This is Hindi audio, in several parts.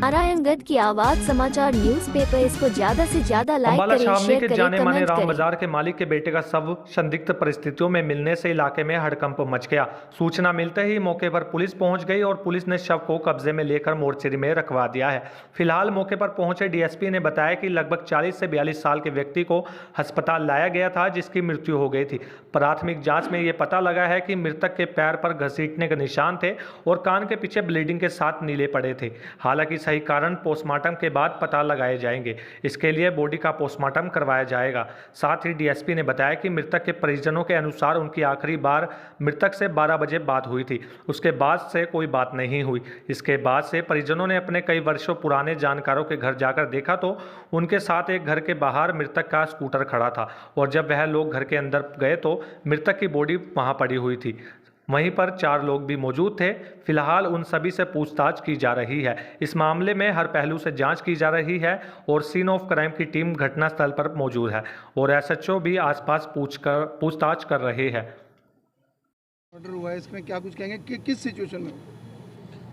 नारायणगढ़ की आवाज समाचार न्यूज़पेपर, इसको ज्यादा से ज्यादा लाइक अंबाला करें, छावनी शेयर के करें, जाने माने कमेंट राम करें। बाजार के मालिक के बेटे का शव संदिग्ध परिस्थितियों में मिलने से इलाके में हड़कंप मच गया। सूचना मिलते ही मौके पर पुलिस पहुंच गई और पुलिस ने शव को कब्जे में लेकर मोर्चरी में रखवा दिया है। फिलहाल मौके पर पहुंचे डीएसपी ने बताया कि लगभग 40 से 42 साल के व्यक्ति को अस्पताल लाया गया था, जिसकी मृत्यु हो गई थी। प्राथमिक जाँच में ये पता लगा है कि मृतक के पैर पर घसीटने के निशान थे और कान के पीछे ब्लीडिंग के साथ नीले पड़े थे। हालांकि सही कारण पोस्टमार्टम के बाद पता लगाए जाएंगे। इसके लिए बॉडी का पोस्टमार्टम करवाया जाएगा। साथ ही डीएसपी ने बताया कि मृतक के परिजनों के अनुसार उनकी आखिरी बार मृतक से 12 बजे बात हुई थी। उसके बाद से कोई बात नहीं हुई। इसके बाद से परिजनों ने अपने कई वर्षों पुराने जानकारों के घर जाकर देखा तो उनके साथ एक घर के बाहर मृतक का स्कूटर खड़ा था और जब वह लोग घर के अंदर गए तो मृतक की बॉडी वहां पड़ी हुई थी। वहीं पर 4 लोग भी मौजूद थे। फिलहाल उन सभी से पूछताछ की जा रही है। इस मामले में हर पहलू से जांच की जा रही है और सीन ऑफ क्राइम की टीम घटनास्थल पर मौजूद है और एसएचओ भी आसपास पूछताछ कर रहे हैं। मर्डर हुआ है, इसमें क्या कुछ कहेंगे कि किस सिचुएशन में?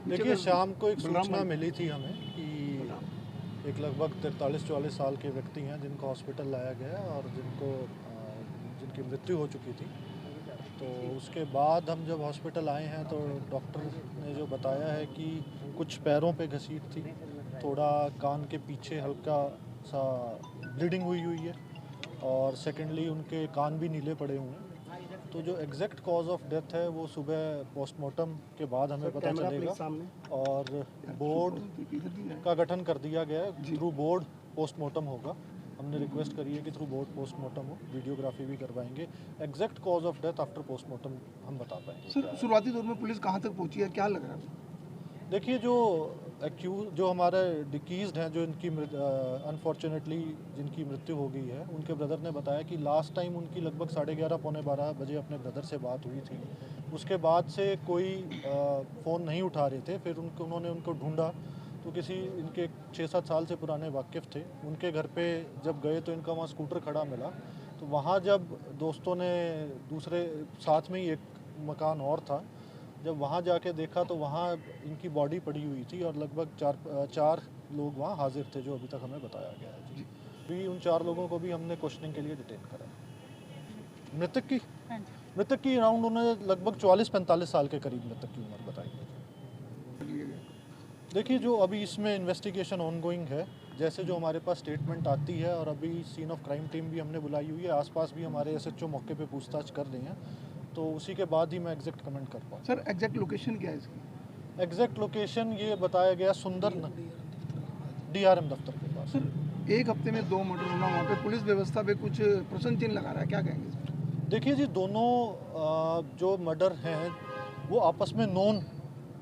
देखिए, शाम को एक सूचना मिली थी हमें कि एक लगभग 43-44 साल के व्यक्ति हैं जिनको हॉस्पिटल लाया गया और जिनकी मृत्यु हो चुकी थी। तो उसके बाद हम जब हॉस्पिटल आए हैं तो डॉक्टर ने जो बताया है कि कुछ पैरों पे घसीट थी, थोड़ा कान के पीछे हल्का सा ब्लीडिंग हुई है और सेकेंडली उनके कान भी नीले पड़े हुए हैं। तो जो एग्जैक्ट कॉज ऑफ डेथ है वो सुबह पोस्टमार्टम के बाद हमें पता चलेगा और बोर्ड का गठन कर दिया गया है। थ्रू बोर्ड पोस्टमार्टम होगा। हमने रिक्वेस्ट करी है कि थ्रू बोर्ड पोस्टमार्टम हो, वीडियोग्राफी भी करवाएंगे। Exact cause of death after postmortem हम बता पाएंगे। सर, शुरुआती दौर में पुलिस कहाँ तक पहुंची है, क्या लग रहा है? देखिए, जो हमारे डिकीज्ड हैं, जो इनकी अनफॉर्चुनेटली जिनकी मृत्यु हो गई है, उनके ब्रदर ने बताया कि लास्ट टाइम उनकी लगभग 11:30 पौने 12 बजे अपने ब्रदर से बात हुई थी। उसके बाद से कोई फ़ोन नहीं उठा रहे थे। फिर उन्होंने उनको ढूंढा तो किसी इनके 6-7 साल से पुराने वाकिफ़ थे, उनके घर पे जब गए तो इनका वहाँ स्कूटर खड़ा मिला। तो वहाँ जब दोस्तों ने दूसरे साथ में ही एक मकान और था, जब वहाँ जाके देखा तो वहाँ इनकी बॉडी पड़ी हुई थी और लगभग चार लोग वहाँ हाजिर थे, जो अभी तक हमें बताया गया है। जी, अभी उन 4 लोगों को भी हमने क्वेश्चनिंग के लिए डिटेन करा। मृतक की अराउंड उन्हें लगभग 44-45 साल के करीब मृतक की उम्र बताई है। देखिए, जो अभी इसमें इन्वेस्टिगेशन ऑनगोइंग है, जैसे जो हमारे पास स्टेटमेंट आती है और अभी सीन ऑफ क्राइम टीम भी हमने बुलाई हुई है, आसपास भी हमारे एसएचओ मौके पे पूछताछ कर रहे हैं, तो उसी के बाद ही मैं एग्जैक्ट कमेंट कर पाऊँ। सर, एग्जैक्ट लोकेशन क्या है इसकी? एग्जैक्ट लोकेशन ये बताया गया सुंदर डीआरएम दफ्तर के पास। सर, एक हफ्ते में 2 मर्डर होना, वहाँ पे पुलिस व्यवस्था पे कुछ प्रश्न चिन्ह लगा रहा है, क्या कहेंगे इस पर? देखिए जी, दोनों जो मर्डर हैं वो आपस में नॉन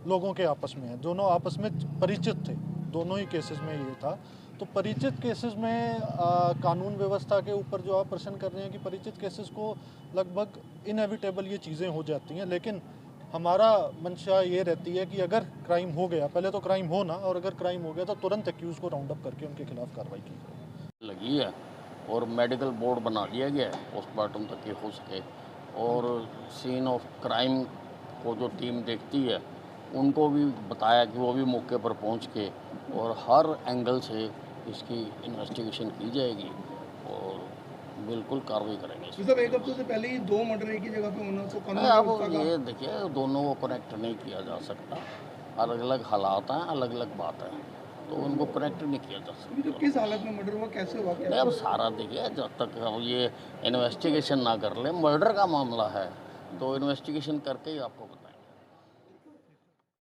लोगों के आपस में हैं, दोनों आपस में परिचित थे। दोनों ही केसेस में ये था। तो परिचित केसेस में कानून व्यवस्था के ऊपर जो आप प्रश्न कर रहे हैं कि परिचित केसेस को लगभग इनएविटेबल ये चीज़ें हो जाती हैं, लेकिन हमारा मंशा ये रहती है कि अगर क्राइम हो गया, पहले तो क्राइम हो ना, और अगर क्राइम हो गया तो तुरंत एक्यूज़ को राउंड अप करके उनके खिलाफ कार्रवाई की जाए। लगी है और मेडिकल बोर्ड बना दिया गया है पोस्टमार्टम तक ये हो सके, और सीन ऑफ क्राइम को जो टीम देखती है उनको भी बताया कि वो भी मौके पर पहुंच के और हर एंगल से इसकी इन्वेस्टिगेशन की जाएगी और बिल्कुल कार्रवाई करेंगे। मतलब एक हफ्ते से पहले ही 2 मर्डर एक ही जगह पे होना, तो कानून अब ये देखिए, दोनों को कनेक्ट नहीं किया जा सकता। अलग अलग हालात हैं, अलग अलग बात है, तो उनको कनेक्ट नहीं किया जा सकता। तो किस हालत में मर्डर हुआ, कैसे हुआ, क्या? अब सारा देखिए, जब तक हम ये इन्वेस्टिगेशन ना कर ले, मर्डर का मामला है तो इन्वेस्टिगेशन करके ही आपको बताएं।